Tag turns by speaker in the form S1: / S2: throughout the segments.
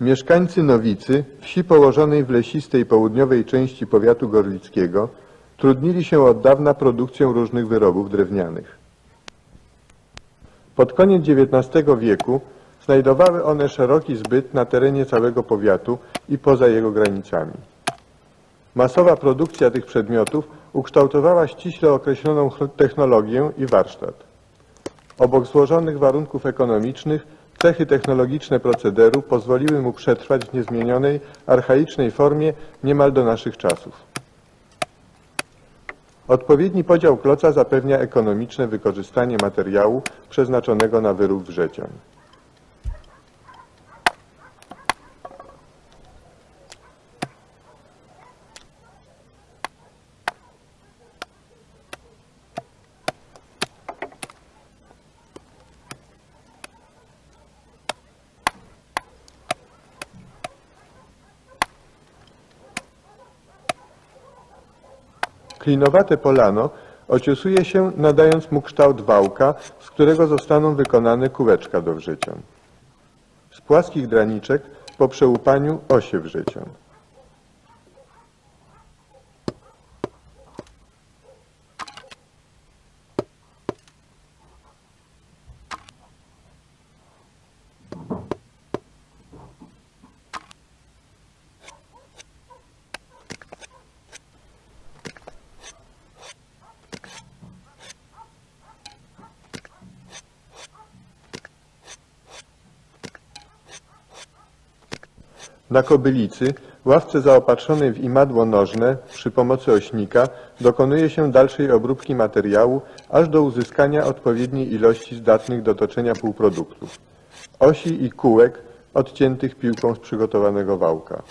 S1: Mieszkańcy Nowicy, wsi położonej w lesistej południowej części powiatu gorlickiego, trudnili się od dawna produkcją różnych wyrobów drewnianych. Pod koniec XIX wieku znajdowały one szeroki zbyt na terenie całego powiatu i poza jego granicami. Masowa produkcja tych przedmiotów ukształtowała ściśle określoną technologię i warsztat. Obok złożonych warunków ekonomicznych, cechy technologiczne procederu pozwoliły mu przetrwać w niezmienionej, archaicznej formie niemal do naszych czasów. Odpowiedni podział kloca zapewnia ekonomiczne wykorzystanie materiału przeznaczonego na wyrób wrzecion. Klinowate polano ociosuje się, nadając mu kształt wałka, z którego zostaną wykonane kółeczka do wrzecion. Z płaskich draniczek po przełupaniu osie wrzecion. Na kobylicy, ławce zaopatrzonej w imadło nożne, przy pomocy ośnika dokonuje się dalszej obróbki materiału, aż do uzyskania odpowiedniej ilości zdatnych do toczenia półproduktów, osi i kółek odciętych piłką z przygotowanego wałka.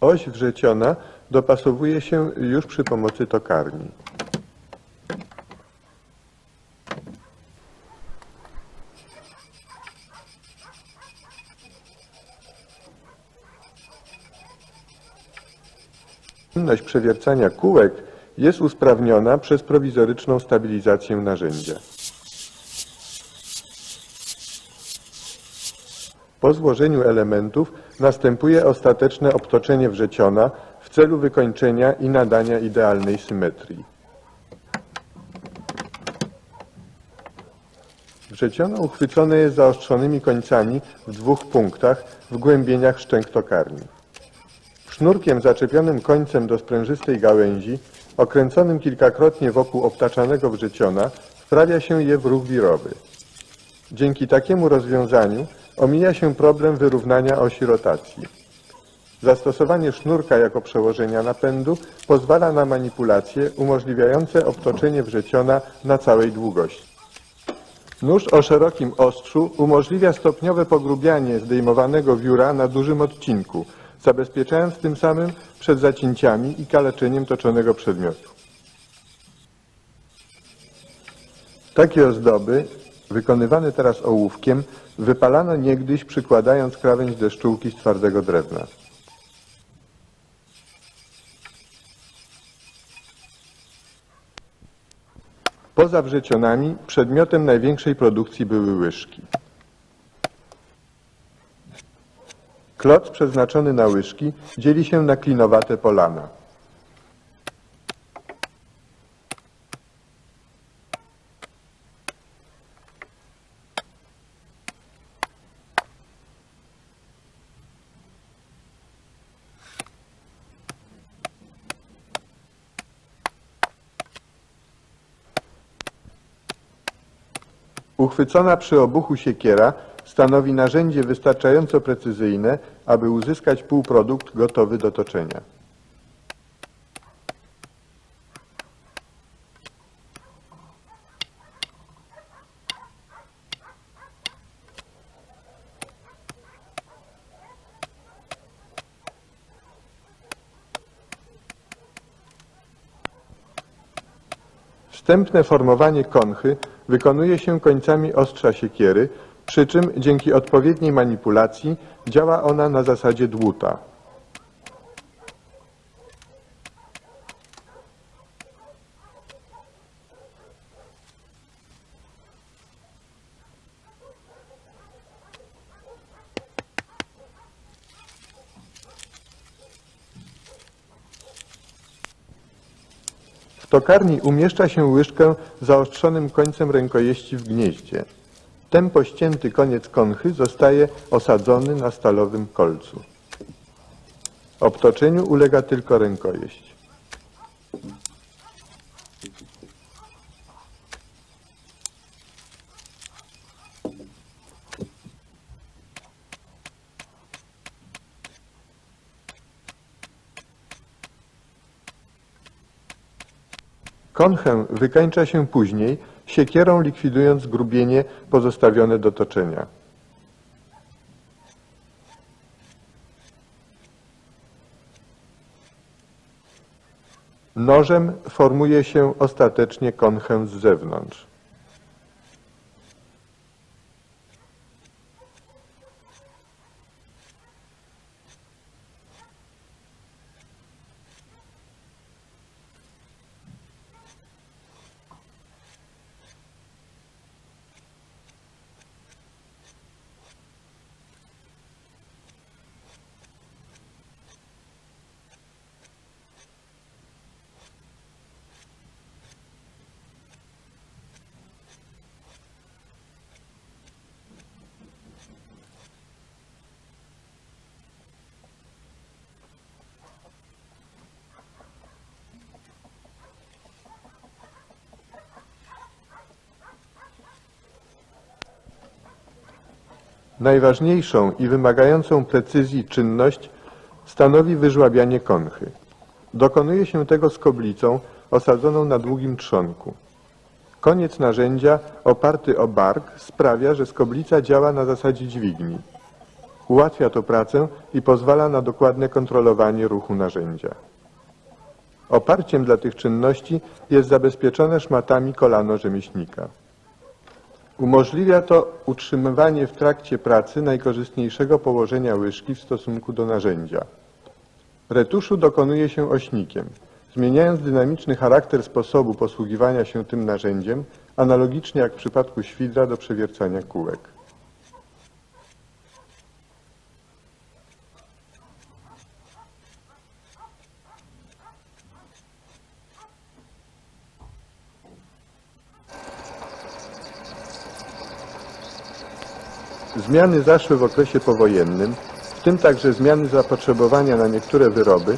S1: Oś wrzeciona dopasowuje się już przy pomocy tokarni. Czynność przewiercania kółek jest usprawniona przez prowizoryczną stabilizację narzędzia. Po złożeniu elementów następuje ostateczne obtoczenie wrzeciona w celu wykończenia i nadania idealnej symetrii. Wrzeciono uchwycone jest zaostrzonymi końcami w dwóch punktach w głębieniach szczęk tokarni. Sznurkiem zaczepionym końcem do sprężystej gałęzi, okręconym kilkakrotnie wokół obtaczanego wrzeciona, wprawia się je w ruch wirowy. Dzięki takiemu rozwiązaniu omija się problem wyrównania osi rotacji. Zastosowanie sznurka jako przełożenia napędu pozwala na manipulacje umożliwiające obtoczenie wrzeciona na całej długości. Nóż o szerokim ostrzu umożliwia stopniowe pogrubianie zdejmowanego wióra na dużym odcinku, zabezpieczając tym samym przed zacięciami i kaleczeniem toczonego przedmiotu. Takie ozdoby, wykonywane teraz ołówkiem, wypalano niegdyś przykładając krawędź deszczułki z twardego drewna. Poza wrzecionami przedmiotem największej produkcji były łyżki. Kloc przeznaczony na łyżki dzieli się na klinowate polana. Uchwycona przy obuchu siekiera stanowi narzędzie wystarczająco precyzyjne, aby uzyskać półprodukt gotowy do toczenia. Wstępne formowanie konchy wykonuje się końcami ostrza siekiery, przy czym dzięki odpowiedniej manipulacji działa ona na zasadzie dłuta. W tokarni umieszcza się łyżkę z zaostrzonym końcem rękojeści w gnieździe. Tempo ścięty koniec konchy zostaje osadzony na stalowym kolcu. Obtoczeniu ulega tylko rękojeść. Konchę wykańcza się później, siekierą likwidując zgrubienie pozostawione do toczenia. Nożem formuje się ostatecznie konchę z zewnątrz. Najważniejszą i wymagającą precyzji czynność stanowi wyżłabianie konchy. Dokonuje się tego skoblicą osadzoną na długim trzonku. Koniec narzędzia oparty o bark sprawia, że skoblica działa na zasadzie dźwigni. Ułatwia to pracę i pozwala na dokładne kontrolowanie ruchu narzędzia. Oparciem dla tych czynności jest zabezpieczone szmatami kolano rzemieślnika. Umożliwia to utrzymywanie w trakcie pracy najkorzystniejszego położenia łyżki w stosunku do narzędzia. Retuszu dokonuje się ośnikiem, zmieniając dynamiczny charakter sposobu posługiwania się tym narzędziem, analogicznie jak w przypadku świdra do przewiercania kółek. Zmiany zaszłe w okresie powojennym, w tym także zmiany zapotrzebowania na niektóre wyroby,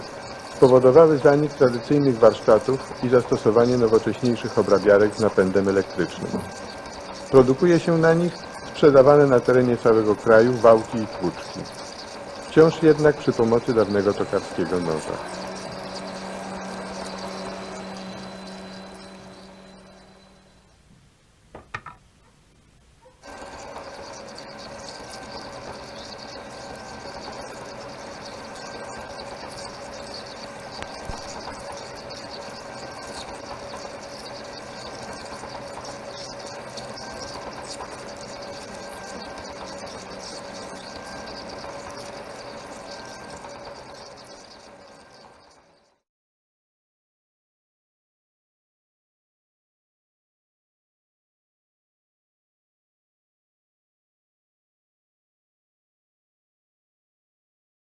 S1: spowodowały zanik tradycyjnych warsztatów i zastosowanie nowocześniejszych obrabiarek z napędem elektrycznym. Produkuje się na nich sprzedawane na terenie całego kraju wałki i tłuczki. Wciąż jednak przy pomocy dawnego tokarskiego noża.